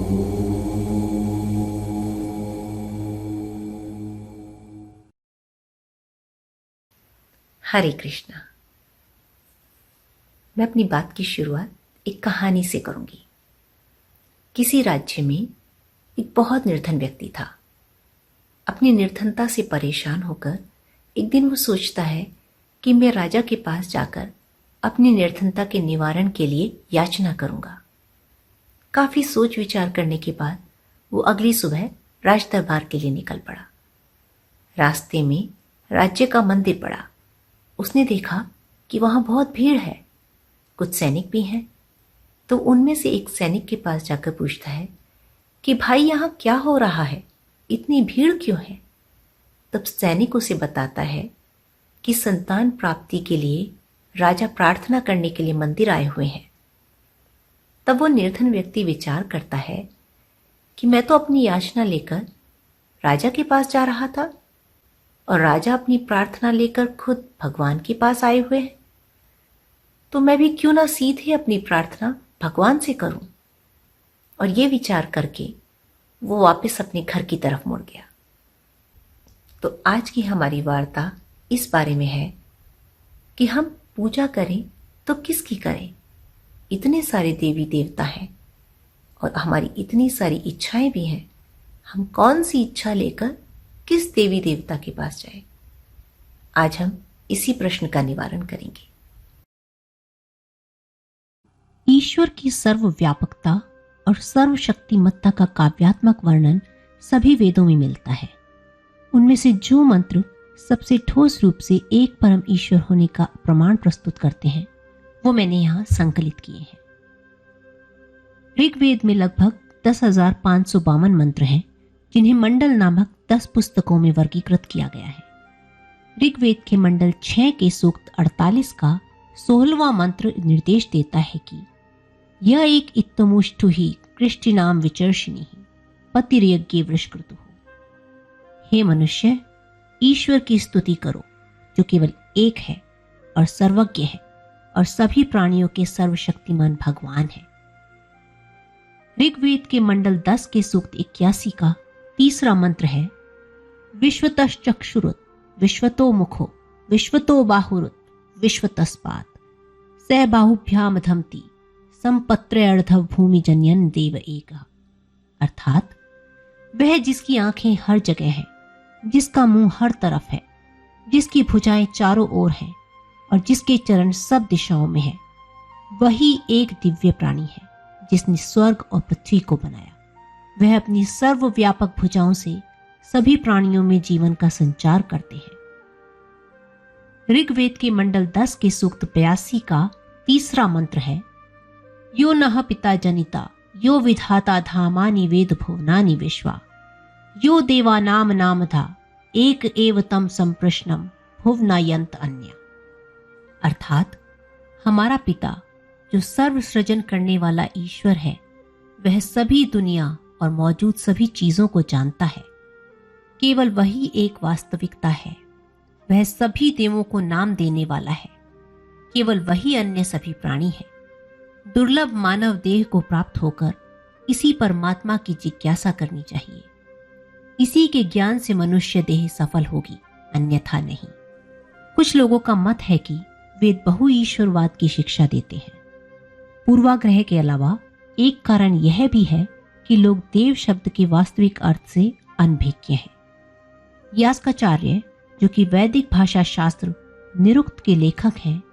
हरे कृष्णा। मैं अपनी बात की शुरुआत एक कहानी से करूंगी। किसी राज्य में एक बहुत निर्धन व्यक्ति था। अपनी निर्धनता से परेशान होकर एक दिन वो सोचता है कि मैं राजा के पास जाकर अपनी निर्धनता के निवारण के लिए याचना करूंगा। काफी सोच विचार करने के बाद वो अगली सुबह राज दरबार के लिए निकल पड़ा। रास्ते में राज्य का मंदिर पड़ा। उसने देखा कि वहां बहुत भीड़ है, कुछ सैनिक भी हैं। तो उनमें से एक सैनिक के पास जाकर पूछता है कि भाई यहां क्या हो रहा है, इतनी भीड़ क्यों है। तब सैनिक उसे बताता है कि संतान प्राप्ति के लिए राजा प्रार्थना करने के लिए मंदिर आए हुए हैं। तब वो निर्धन व्यक्ति विचार करता है कि मैं तो अपनी याचना लेकर राजा के पास जा रहा था और राजा अपनी प्रार्थना लेकर खुद भगवान के पास आए हुए हैं, तो मैं भी क्यों ना सीधे अपनी प्रार्थना भगवान से करूं। और ये विचार करके वो वापस अपने घर की तरफ मुड़ गया। तो आज की हमारी वार्ता इस बारे में है कि हम पूजा करें तो किसकी करें। इतने सारे देवी देवता हैं और हमारी इतनी सारी इच्छाएं भी हैं। हम कौन सी इच्छा लेकर किस देवी देवता के पास जाएं? आज हम इसी प्रश्न का निवारण करेंगे। ईश्वर की सर्वव्यापकता और सर्वशक्तिमत्ता का काव्यात्मक वर्णन सभी वेदों में मिलता है। उनमें से जो मंत्र सबसे ठोस रूप से एक परम ईश्वर होने का प्रमाण प्रस्तुत करते हैं वो मैंने यहाँ संकलित किए हैं। ऋग्वेद में लगभग 10,552 मंत्र हैं, जिन्हें मंडल नामक 10 पुस्तकों में वर्गीकृत किया गया है। ऋग्वेद के मंडल 6 के सूक्त 48 का 16वां मंत्र निर्देश देता है कि यह एक इत्तमुष्टु ही कृष्टिनाम विचर्षिणी पतिर्यज्ञे वृष्कृतु। हे मनुष्य, ईश्वर की स्तुति करो जो केवल एक है और सर्वज्ञ है और सभी प्राणियों के सर्वशक्तिमान भगवान है। ऋग्वेद के मंडल 10 के सूक्त 81 का तीसरा मंत्र है विश्वतश्चक्षुरुत विश्वतो मुखो विश्वतो बाहुरुत विश्वतस्पात स बाहुभ्याम धमति संपत्र्यर्धव भूमि जनयन देव एक। अर्थात वह जिसकी आंखें हर जगह है, जिसका मुंह हर तरफ है, जिसकी भुजाएं चारों ओर हैं और जिसके चरण सब दिशाओं में है, वही एक दिव्य प्राणी है जिसने स्वर्ग और पृथ्वी को बनाया। वह अपनी सर्वव्यापक भुजाओं से सभी प्राणियों में जीवन का संचार करते हैं। ऋग्वेद के मंडल 10 के सूक्त 82 का तीसरा मंत्र है यो नः पिता जनिता यो विधाता धामानि वेद भुवनानि विश्वा यो देवानाम नामधा एक एव तम संप्रश्नम भुवनायंत अन्य। अर्थात हमारा पिता जो सर्व सृजन करने वाला ईश्वर है, वह सभी दुनिया और मौजूद सभी चीजों को जानता है। केवल वही एक वास्तविकता है। वह सभी देवों को नाम देने वाला है। केवल वही अन्य सभी प्राणी है। दुर्लभ मानव देह को प्राप्त होकर इसी परमात्मा की जिज्ञासा करनी चाहिए। इसी के ज्ञान से मनुष्य देह सफल होगी, अन्यथा नहीं। कुछ लोगों का मत है कि वेद बहुईश्वरवाद की शिक्षा देते हैं। पूर्वाग्रह के अलावा एक कारण यह भी है कि लोग देव शब्द के वास्तविक अर्थ से अनभिज्ञ हैं। यास्काचार्य, जो कि वैदिक भाषा शास्त्र निरुक्त के लेखक हैं,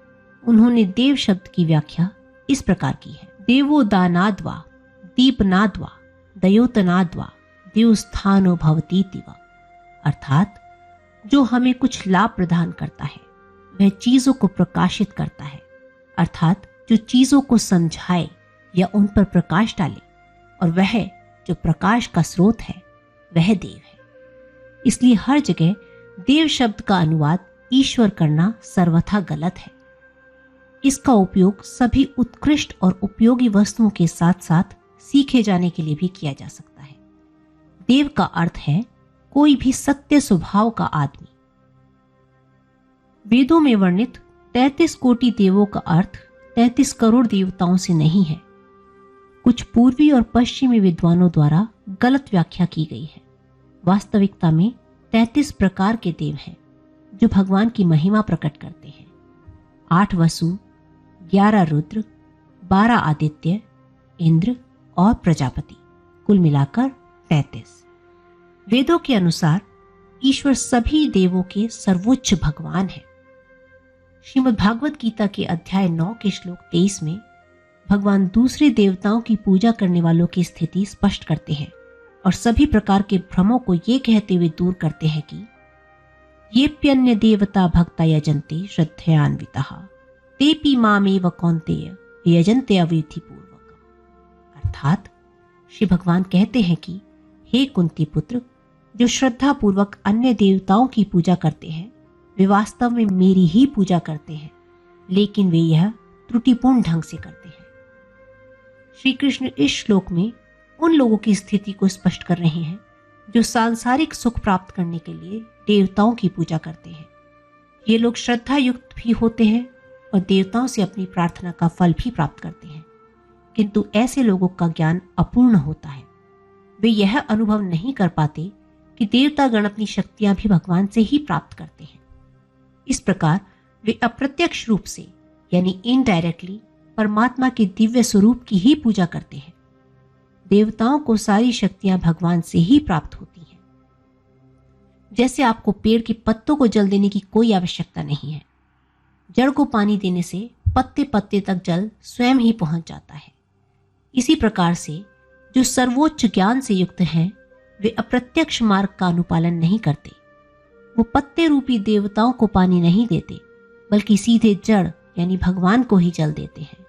उन्होंने देव शब्द की व्याख्या इस प्रकार की है। देवो दानाद्वा दीपनाद्वा दयोतनाद्वा देवस्थानो भवतीतिवा। अर्थात जो हमें कुछ लाभ प्रदान करता है, वह चीजों को प्रकाशित करता है। अर्थात जो चीजों को समझाए या उन पर प्रकाश डाले, और वह जो प्रकाश का स्रोत है वह देव है। इसलिए हर जगह देव शब्द का अनुवाद ईश्वर करना सर्वथा गलत है। इसका उपयोग सभी उत्कृष्ट और उपयोगी वस्तुओं के साथ साथ सीखे जाने के लिए भी किया जा सकता है। देव का अर्थ है कोई भी सत्य स्वभाव का आदमी। वेदों में वर्णित 33 कोटि देवों का अर्थ 33 करोड़ देवताओं से नहीं है। कुछ पूर्वी और पश्चिमी विद्वानों द्वारा गलत व्याख्या की गई है। वास्तविकता में 33 प्रकार के देव हैं जो भगवान की महिमा प्रकट करते हैं। 8 वसु, 11 रुद्र, 12 आदित्य, इंद्र और प्रजापति, कुल मिलाकर 33। वेदों के अनुसार ईश्वर सभी देवों के सर्वोच्च भगवान है। श्रीमद् भागवत गीता के अध्याय 9 के श्लोक 23 में भगवान दूसरे देवताओं की पूजा करने वालों की स्थिति स्पष्ट करते हैं और सभी प्रकार के भ्रमों को ये कहते हुए दूर करते हैं कि येप्यन्य देवता भक्ता यजन्ते श्रद्धयान्विताः तेपि मामेव कौन्तेय यजन्ते अविधि पूर्वकम्। अर्थात श्री भगवान कहते हैं कि हे कुंती पुत्र, जो श्रद्धा पूर्वक अन्य देवताओं की पूजा करते हैं वे वास्तव में मेरी ही पूजा करते हैं, लेकिन वे यह त्रुटिपूर्ण ढंग से करते हैं। श्री कृष्ण इस श्लोक में उन लोगों की स्थिति को स्पष्ट कर रहे हैं जो सांसारिक सुख प्राप्त करने के लिए देवताओं की पूजा करते हैं। ये लोग श्रद्धा युक्त भी होते हैं और देवताओं से अपनी प्रार्थना का फल भी प्राप्त करते हैं, किंतु ऐसे लोगों का ज्ञान अपूर्ण होता है। वे यह अनुभव नहीं कर पाते कि देवतागण अपनी शक्तियां भी भगवान से ही प्राप्त करते हैं। इस प्रकार वे अप्रत्यक्ष रूप से यानी इनडायरेक्टली परमात्मा के दिव्य स्वरूप की ही पूजा करते हैं। देवताओं को सारी शक्तियां भगवान से ही प्राप्त होती हैं। जैसे आपको पेड़ के पत्तों को जल देने की कोई आवश्यकता नहीं है, जड़ को पानी देने से पत्ते पत्ते तक जल स्वयं ही पहुंच जाता है। इसी प्रकार से जो सर्वोच्च ज्ञान से युक्त हैं वे अप्रत्यक्ष मार्ग का अनुपालन नहीं करते। वो पत्ते रूपी देवताओं को पानी नहीं देते, बल्कि सीधे जड़ यानी भगवान को ही जल देते हैं।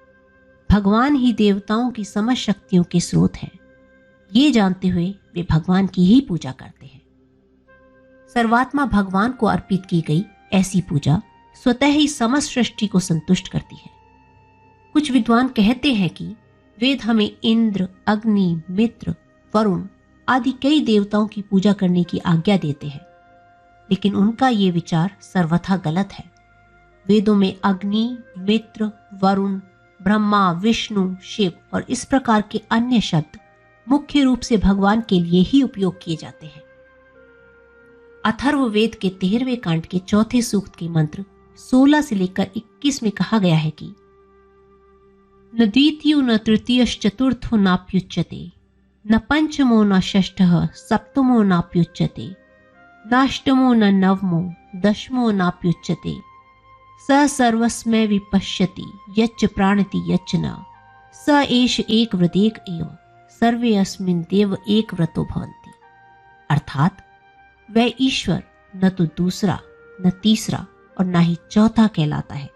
भगवान ही देवताओं की समस्त शक्तियों के स्रोत हैं। ये जानते हुए वे भगवान की ही पूजा करते हैं। सर्वात्मा भगवान को अर्पित की गई ऐसी पूजा स्वतः ही समस्त सृष्टि को संतुष्ट करती है। कुछ विद्वान कहते हैं कि वेद हमें इंद्र, अग्नि, मित्र, वरुण आदि कई देवताओं की पूजा करने की आज्ञा देते हैं, लेकिन उनका ये विचार सर्वथा गलत है। वेदों में अग्नि, मित्र, वरुण, ब्रह्मा, विष्णु, शिव और इस प्रकार के अन्य शब्द मुख्य रूप से भगवान के लिए ही उपयोग किए जाते हैं। अथर्ववेद के 13वें कांड के 4थे सूक्त के मंत्र 16 से लेकर 21 में कहा गया है कि न द्वितीयो न तृतीयश्चतुर्थो नाप्युच्यते, न पंचमो न षष्ठः सप्तमो नाप्युच्यते, नाष्टमो न नवमो दशमो नाप्युच्यते, स सर्वस्मै विपश्यति यच्च प्राणति यच्च न, स एष एक व्रतेक एव सर्वे अस्मिन् देव एक व्रतो भवन्ति। अर्थात वह ईश्वर न तो दूसरा, न तीसरा और न ही चौथा कहलाता है।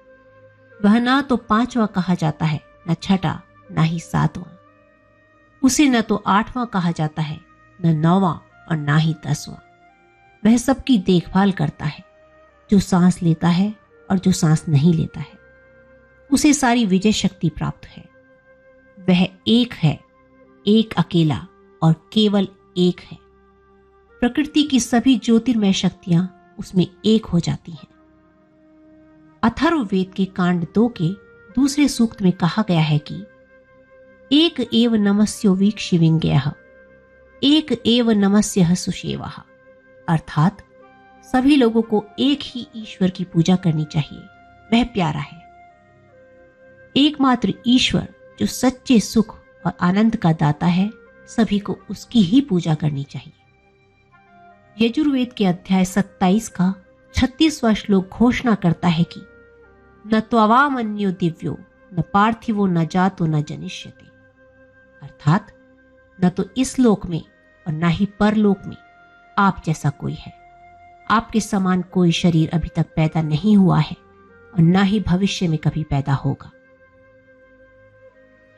वह ना तो 5वां कहा जाता है, न छठा, न ही 7वां। उसे न तो 8वां कहा जाता है, न 9वां और न ही 10वां। वह सबकी देखभाल करता है, जो सांस लेता है और जो सांस नहीं लेता है। उसे सारी विजय शक्ति प्राप्त है। वह एक है, एक अकेला और केवल एक है। प्रकृति की सभी ज्योतिर्मय शक्तियां उसमें एक हो जाती हैं। अथर्ववेद के कांड 2 के दूसरे सूक्त में कहा गया है कि एक एव नमस्यो वीक्षिविंगयः, एक एव नमस्यः सुषेवः। अर्थात सभी लोगों को एक ही ईश्वर की पूजा करनी चाहिए, वह प्यारा है। एकमात्र ईश्वर जो सच्चे सुख और आनंद का दाता है, सभी को उसकी ही पूजा करनी चाहिए। यजुर्वेद के अध्याय 27 का 36वां श्लोक घोषणा करता है कि न त्वावामन्यो दिव्यो न पार्थिवो न जातो न जनिष्यते। अर्थात न तो इस लोक में और न ही परलोक में आप जैसा कोई है। आपके समान कोई शरीर अभी तक पैदा नहीं हुआ है और न ही भविष्य में कभी पैदा होगा।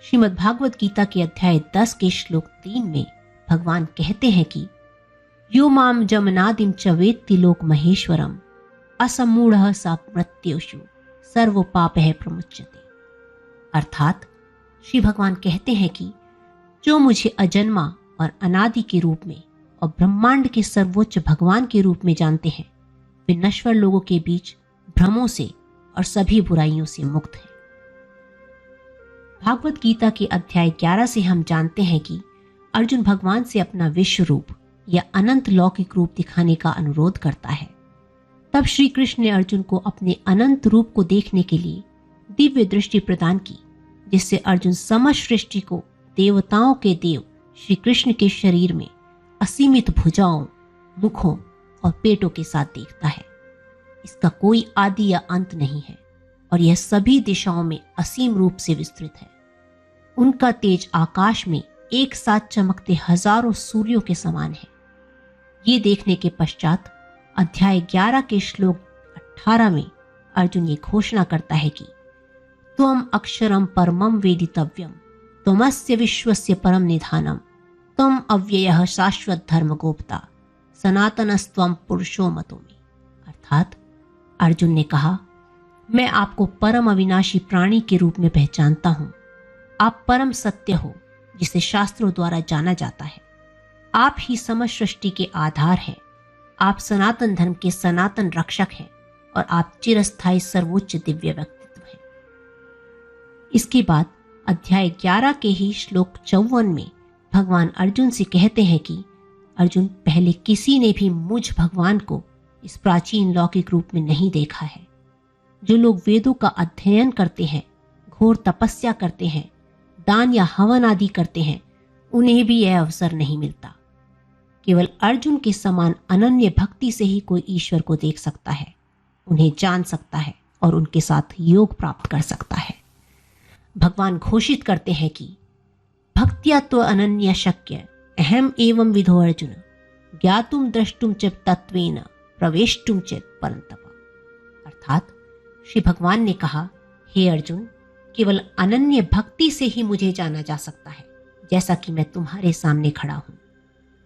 श्रीमद् भागवत गीता के अध्याय 10 के श्लोक 3 में भगवान कहते हैं कि यो माम जमनादिम च वेत्ति लोक महेश्वरम असमूढ़ सा मृत्युषु सर्व पापः प्रमुच्यते। अर्थात श्री भगवान कहते हैं कि जो मुझे अजन्मा और अनादि के रूप में और ब्रह्मांड के सर्वोच्च भगवान के रूप में जानते हैं, वे नश्वर लोगों के बीच भ्रमों से और सभी बुराइयों से मुक्त हैं। भागवत गीता के अध्याय 11 से हम जानते हैं कि अर्जुन भगवान से अपना विश्व रूप या अनंत लौकिक रूप दिखाने का अनुरोध करता है। तब श्री कृष्ण ने अर्जुन को अपने अनंत रूप को देखने के लिए दिव्य दृष्टि प्रदान की, जिससे अर्जुन समस्त सृष्टि को देवताओं के देव श्री कृष्ण के शरीर में असीमित भुजाओं, मुखों और पेटों के साथ देखता है। इसका कोई आदि या अंत नहीं है और यह सभी दिशाओं में असीम रूप से विस्तृत है। उनका तेज आकाश में एक साथ चमकते हजारों सूर्यों के समान है। ये देखने के पश्चात अध्याय 11 के श्लोक 18 में अर्जुन ये घोषणा करता है कि त्वम अक्षरम परमम वेदितव्यम त्वमस्य विश्वस्य परम निधानम त्वम अव्ययः शाश्वत धर्म गोप्ता सनातनस्त्वम पुरुषो मतो में। अर्थात अर्जुन ने कहा, मैं आपको परम अविनाशी प्राणी के रूप में पहचानता हूं। आप परम सत्य हो जिसे शास्त्रों द्वारा जाना जाता है। आप ही समस्त सृष्टि के आधार हैं। आप सनातन धर्म के सनातन रक्षक हैं और आप चिरस्थायी सर्वोच्च दिव्य व्यक्तित्व हैं। इसके बाद अध्याय 11 के ही श्लोक 54 में भगवान अर्जुन से कहते हैं कि अर्जुन, पहले किसी ने भी मुझ भगवान को इस प्राचीन लौकिक रूप में नहीं देखा है। जो लोग वेदों का अध्ययन करते हैं, घोर तपस्या करते हैं, दान या हवन आदि करते हैं, उन्हें भी यह अवसर नहीं मिलता। केवल अर्जुन के समान अनन्य भक्ति से ही कोई ईश्वर को देख सकता है, उन्हें जान सकता है और उनके साथ योग प्राप्त कर सकता है। भगवान घोषित करते हैं कि भक्त्या तो अनन्य शक्य अहम एवं विधो अर्जुन ज्ञातुम द्रष्टुम च तत्वेन प्रवेष्टुम च परंतप। अर्थात श्री भगवान ने कहा, हे अर्जुन, केवल अनन्य भक्ति से ही मुझे जाना जा सकता है, जैसा कि मैं तुम्हारे सामने खड़ा हूं।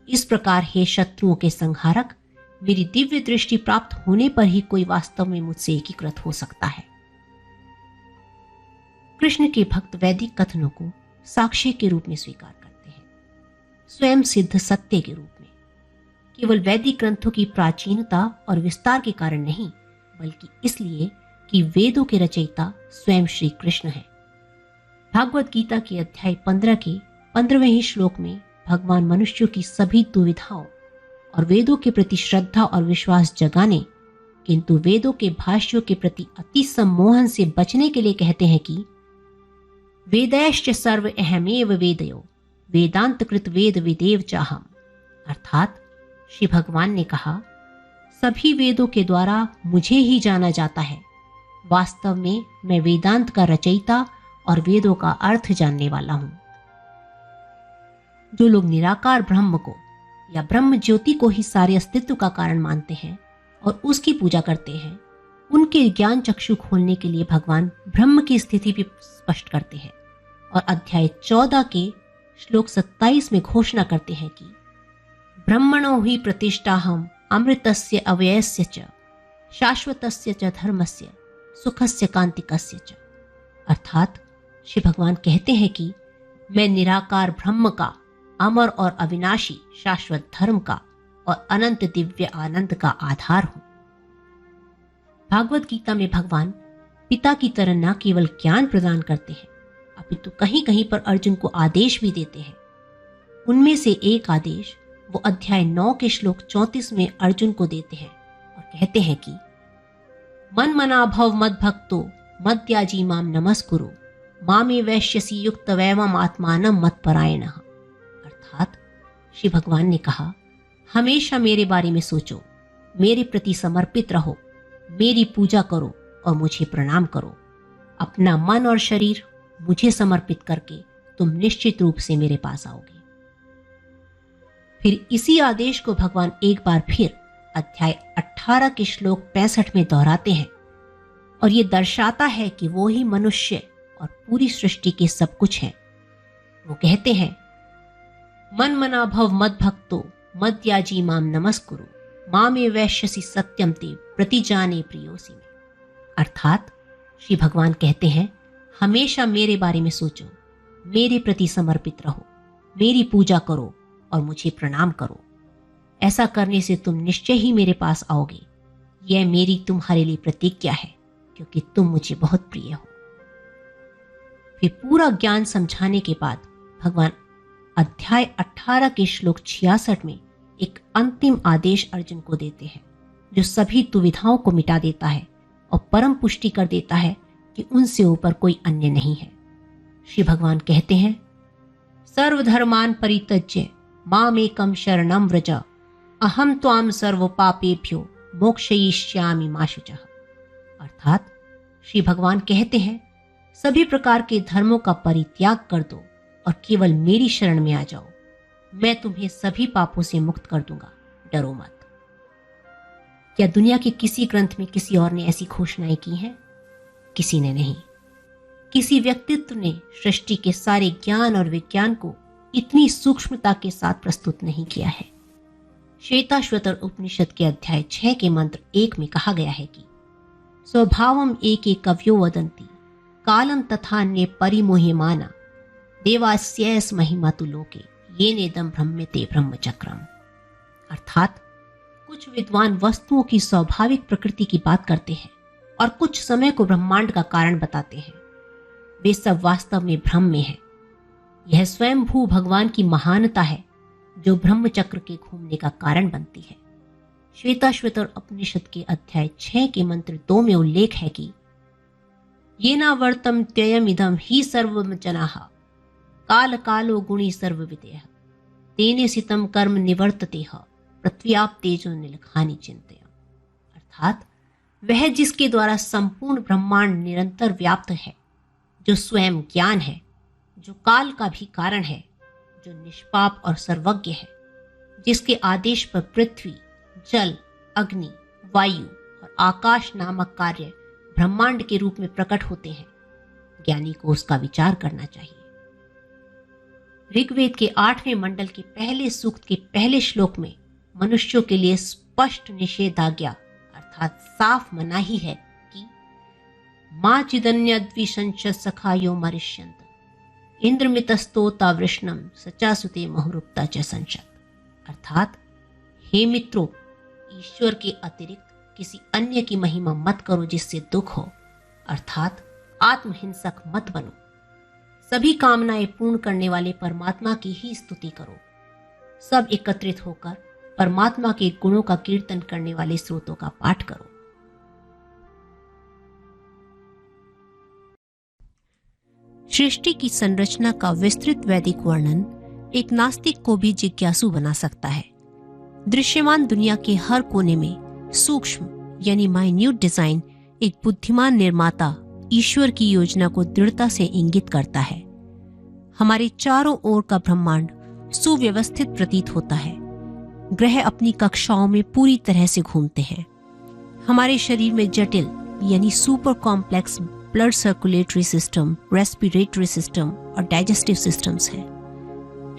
इस प्रकार हे शत्रुओं के संहारक, मेरी दिव्य दृष्टि प्राप्त होने पर ही कोई वास्तव में मुझसे एकीकृत हो सकता है। कृष्ण के भक्त वैदिक कथनों को साक्ष्य के रूप में स्वीकार करते हैं, स्वयं सिद्ध सत्य के रूप में। केवल वैदिक ग्रंथों की प्राचीनता और विस्तार के कारण नहीं, बल्कि इसलिए कि वेदों के रचयिता स्वयं श्री कृष्ण हैं। भागवत गीता के अध्याय 15 के 15वें ही श्लोक में भगवान मनुष्यों की सभी दुविधाओं और वेदों के प्रति श्रद्धा और विश्वास जगाने, किंतु वेदों के भाष्यों के प्रति अति सम्मोहन से बचने के लिए कहते हैं कि वेदैश्च सर्व अहमेव वेदयो वेदांत कृत वेद विदेव चाहम। अर्थात श्री भगवान ने कहा, सभी वेदों के द्वारा मुझे ही जाना जाता है। वास्तव में मैं वेदांत का रचयिता और वेदों का अर्थ जानने वाला हूं। जो लोग निराकार ब्रह्म को या ब्रह्म ज्योति को ही सारे अस्तित्व का कारण मानते हैं और उसकी पूजा करते हैं, उनके ज्ञान चक्षु खोलने के लिए भगवान ब्रह्म की स्थिति भी स्पष्ट करते हैं और अध्याय 14 के श्लोक 27 में घोषणा करते हैं कि ब्रह्मणो ही प्रतिष्ठाहम अमृतस्य अव्ययस्य च शाश्वतस्य च धर्मस्य सुखस्य कांतिकस्य च। अर्थात श्री भगवान कहते हैं कि मैं निराकार ब्रह्म का, अमर और अविनाशी शाश्वत धर्म का और अनंत दिव्य आनंद का आधार हूं। भागवत गीता में भगवान पिता की तरह न केवल ज्ञान प्रदान करते हैं, अपितु कहीं कहीं पर अर्जुन को आदेश भी देते हैं। उनमें से एक आदेश वो अध्याय 9 के श्लोक 34 में अर्जुन को देते हैं और कहते हैं कि मन मना भव मद भक्तो मद्याजी माम नमस्कुरु मामे वैश्यसी युक्त वैवम आत्मानम मत परायण। अर्थात श्री भगवान ने कहा, हमेशा मेरे बारे में सोचो, मेरे प्रति समर्पित रहो, मेरी पूजा करो और मुझे प्रणाम करो। अपना मन और शरीर मुझे समर्पित करके तुम निश्चित रूप से मेरे पास आओगे। फिर इसी आदेश को भगवान एक बार फिर अध्याय 18 के श्लोक 65 में दोहराते हैं और ये दर्शाता है कि वो ही मनुष्य और पूरी सृष्टि के सब कुछ हैं। वो कहते हैं, मन मना भव मद भक्तो मद्याजी माम नमस्कुरु मामे वैश्यसी सत्यम ते प्रतिजाने प्रियोसी में। अर्थात श्री भगवान कहते हैं, हमेशा मेरे बारे में सोचो, मेरे प्रति समर्पित रहो, मेरी पूजा करो और मुझे प्रणाम करो। ऐसा करने से तुम निश्चय ही मेरे पास आओगे। यह मेरी तुम्हारे लिए प्रतिज्ञा है, क्योंकि तुम मुझे बहुत प्रिय हो। फिर पूरा ज्ञान समझाने के बाद भगवान अध्याय 18 के श्लोक 66 में एक अंतिम आदेश अर्जुन को देते हैं, जो सभी दुविधाओं को मिटा देता है और परम पुष्टि कर देता है कि उनसे ऊपर कोई अन्य नहीं है। श्री भगवान कहते हैं, सर्वधर्मान परित्यज्य मामेकं शरणं व्रज अहम त्वाम सर्व पापेभ्यो मोक्षयिष्यामि मा शुचः। अर्थात श्री भगवान कहते हैं, सभी प्रकार के धर्मों का परित्याग कर दो और केवल मेरी शरण में आ जाओ, मैं तुम्हें सभी पापों से मुक्त कर दूंगा, डरो मत। क्या दुनिया के किसी ग्रंथ में किसी और ने ऐसी घोषणाएं की हैं? किसी ने नहीं। किसी व्यक्तित्व ने सृष्टि के सारे ज्ञान और विज्ञान को इतनी सूक्ष्मता के साथ प्रस्तुत नहीं किया है। श्वेताश्वतर उपनिषद के अध्याय 6 के मंत्र 1 में कहा गया है कि स्वभावम एके कव्यो वदन्ति कालम तथान्ये परिमोह्यमाना देवास्यैस महिमा तु लोके ये नेदम ब्रह्मते ब्रह्मचक्रम। अर्थात कुछ विद्वान वस्तुओं की स्वाभाविक प्रकृति की बात करते हैं और कुछ समय को ब्रह्मांड का कारण बताते हैं। वे सब वास्तव में भ्रम में है। यह स्वयं भू भगवान की महानता है जो ब्रह्मचक्र के घूमने का कारण बनती है। श्वेताश्वतर उपनिषद के अध्याय 6 के मंत्र 2 में उल्लेख है कि येनावर्तम त्ययमिदं ही सर्वम जनाः काल कालो गुणी सर्वविदेह तेने सितम कर्म निवर्ततेह पृथ्व्याप तेजो निलखानि चिंतय। अर्थात वह जिसके द्वारा संपूर्ण ब्रह्मांड निरंतर व्याप्त है, जो स्वयं ज्ञान है, जो काल का भी कारण है, जो निष्पाप और सर्वज्ञ है, जिसके आदेश पर पृथ्वी, जल, अग्नि, वायु और आकाश नामक कार्य ब्रह्मांड के रूप में प्रकट होते हैं, ज्ञानी को उसका विचार करना चाहिए। ऋग्वेद के 8वें मंडल के पहले सूक्त के पहले श्लोक में मनुष्यों के लिए स्पष्ट निषेधाज्ञा अर्थात साफ मनाही है कि मां चिदन्यद्विशंस सखायो मरिष्यंत इंद्रमितस्तोता वृष्णम सचासुते महुरुक्ता च संशत। अर्थात हे मित्रों, ईश्वर के अतिरिक्त किसी अन्य की महिमा मत करो जिससे दुख हो, अर्थात आत्महिंसक मत बनो। सभी कामनाएं पूर्ण करने वाले परमात्मा की ही स्तुति करो। सब एकत्रित होकर परमात्मा के गुणों का कीर्तन करने वाले स्रोतों का पाठ करो। सृष्टि की संरचना का विस्तृत वैदिक वर्णन एक नास्तिक को भी जिज्ञासु बना सकता है। दृश्यमान दुनिया के हर कोने में सूक्ष्म यानी माइन्यूट डिजाइन एक बुद्धिमान निर्माता ईश्वर की योजना को दृढ़ता से इंगित करता है। हमारे चारों ओर का ब्रह्मांड सुव्यवस्थित प्रतीत होता है। ग्रह अपनी कक्षाओं में पूरी तरह से घूमते हैं। हमारे शरीर में जटिल यानी super complex blood circulatory system, respiratory system और डाइजेस्टिव सिस्टम्स हैं।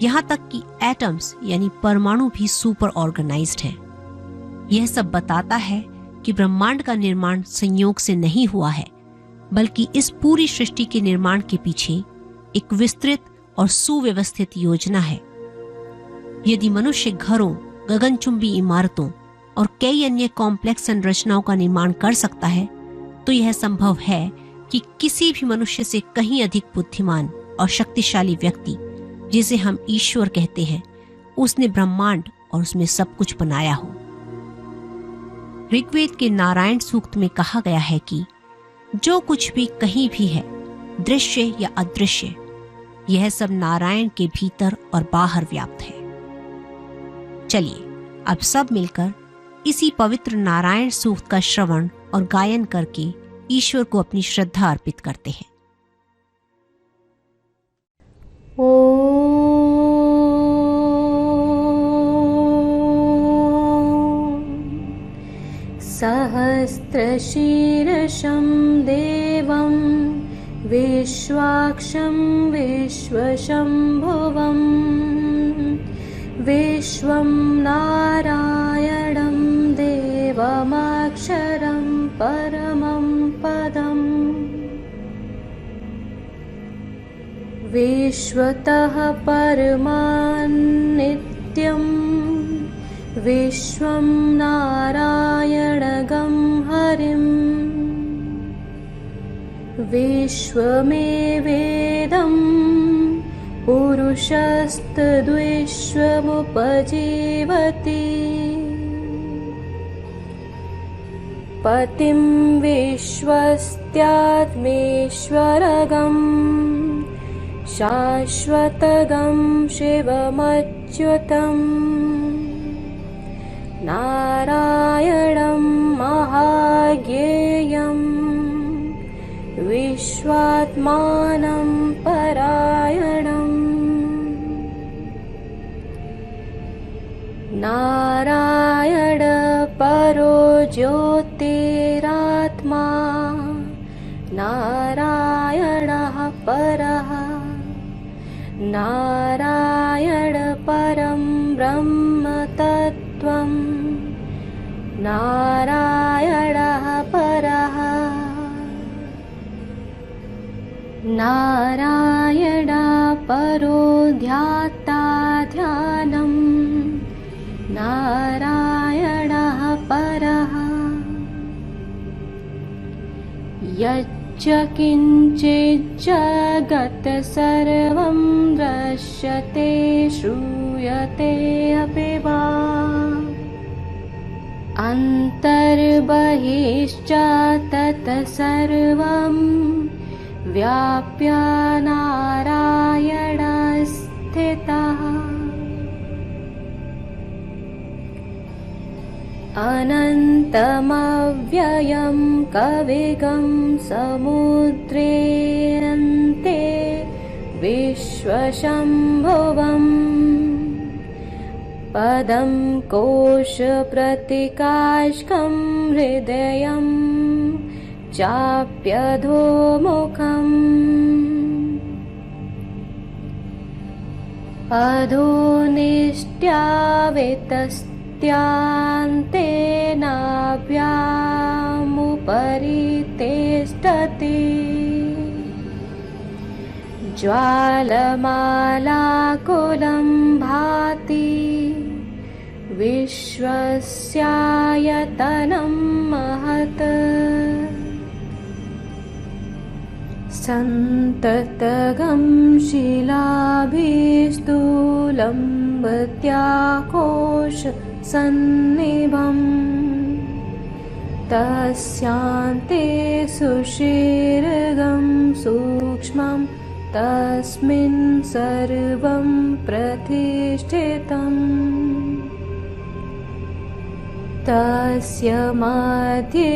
यहाँ तक कि एटम्स यानी परमाणु भी सुपर ऑर्गेनाइज्ड हैं। यह सब बताता है कि ब्रह्मांड का निर्माण संयोग से नहीं हुआ है, बल्कि इस पूरी सृष्टि के निर्माण के पीछे एक विस्तृत और सुव्यवस्थित योजना है। यदि मनुष्य घरों, गगनचुंबी इमारतों और कई अन्य कॉम्प्लेक्स संरचनाओं का निर्माण कर सकता है, तो यह संभव है कि किसी भी मनुष्य से कहीं अधिक बुद्धिमान और शक्तिशाली व्यक्ति, जिसे हम ईश्वर कहते हैं, उसने ब्रह्मांड और उसमें सब कुछ बनाया हो। ऋग्वेद के नारायण सूक्त में कहा गया है कि जो कुछ भी कहीं भी है, दृश्य या अदृश्य, यह सब नारायण के भीतर और बाहर व्याप्त है। चलिए अब सब मिलकर इसी पवित्र नारायण सूक्त का श्रवण और गायन करके ईश्वर को अपनी श्रद्धा अर्पित करते हैं। सहस्रशीर्षं देवं विश्वाक्षं विश्वशम्भुवं विश्वं नारायणं देवमक्षरं परमं पदम् विश्वतः परमान्नित्यम् विश्वं नारायणगं हरिम् विश्वमेवेदं पदं पुरुषस्तद्विश्वमुपजीवति पतिं विश्वस्त्यात्मेश्वरगं शाश्वतगं शिवमच्युतं नारायणं महाज्ञेयं विश्वात्मानं परायणम् नारायण परो ज्योतिरात्मा नारायणः परः नारायण परं ब्रह्म तत्त्वं नारायणः परः नारायण परो ध्याता ध्यानम् नारायणः परः यच्च किञ्चिज्जगत् सर्वं दृश्यते श्रूयते अपि वा अन्तर्बहिश्च तत् सर्वं व्याप्य नारायणः स्थितः अनन्तमव्ययं कविगं समुद्रेऽन्ते विश्वशम्भुवम् पदं कोशप्रतिकाशकं हृदयं चाप्यधोमुखम् अधोनिष्ट्यावितस्त्यान्ते नाभ्यामुपरि तिष्ठति ज्वालमालाकुलं भाति विश्वस्यायतनं महत् सन्ततगं शिलाभिस्तूलम्बत्याकोशसन्निभं तस्यान्ते सुशीर्घं सूक्ष्मं तस्मिन् सर्वं प्रतिष्ठितम् तस्य मध्ये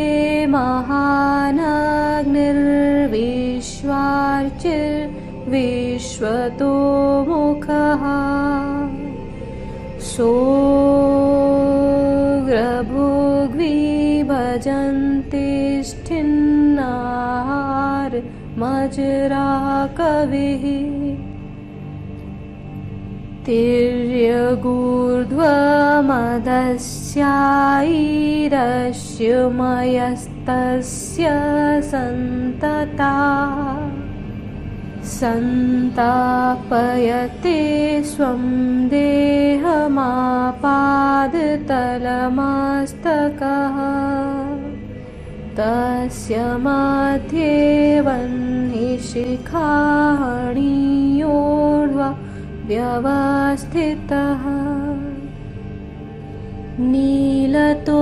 महानाग्निर्विश्वार्चिर्विश्वतोमुखः सोऽग्रभुग्विभजन्तिष्ठिन्नाहारमजरा कविः तिर्यगूर्ध्वमदस्याईरश्यमयस्तस्य सन्तता सन्तापयते स्वं देहमापादतलमस्तकः तस्य मध्ये वह्निशिखामणियोर्ध्व व्यवस्थितः नीलतो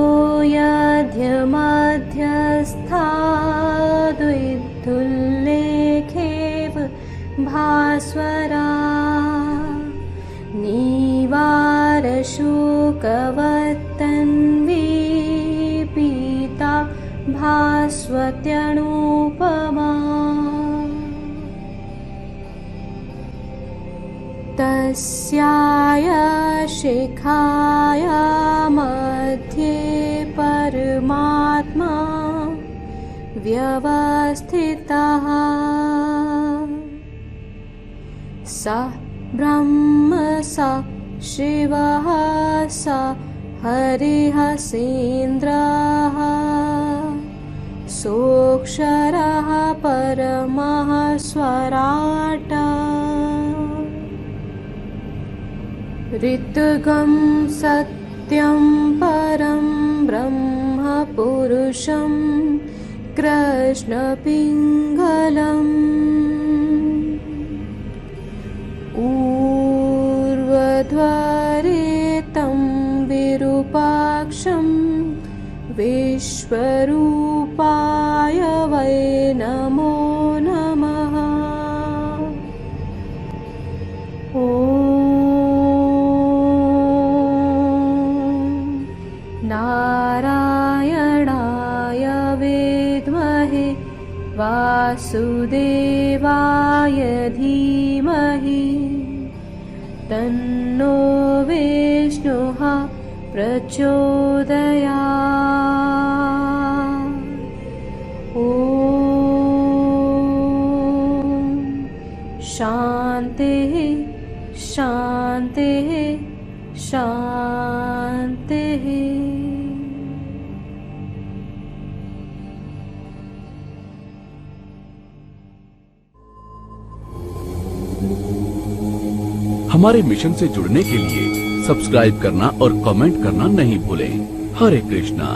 यध्यमध्यस्थाद्विदुल्लेखेव भास्वरा नीवारशोकवत्तन्वी पीता भास्वत्यनुपमा तस्याय शिखाय मध्ये परमात्मा व्यवस्थितः स ब्रह्म स शिवः स हरिः सेन्द्रः सोऽक्षरः परमः स्वराट् ऋतुगं सत्यं परं ब्रह्म पुरुषं कृष्णपिङ्गलम् अध्वरेतं विरूपाक्षं विश्वरूपाय वै नमो नमः। ॐ नारायणाय विद्महे वासुदेवाय धीमहि तन्नो विष्णुः प्रचोदयात्। ॐ शान्तिः शान्तिः शान्तिः। हमारे मिशन से जुड़ने के लिए सब्सक्राइब करना और कमेंट करना नहीं भूलें। हरे कृष्णा।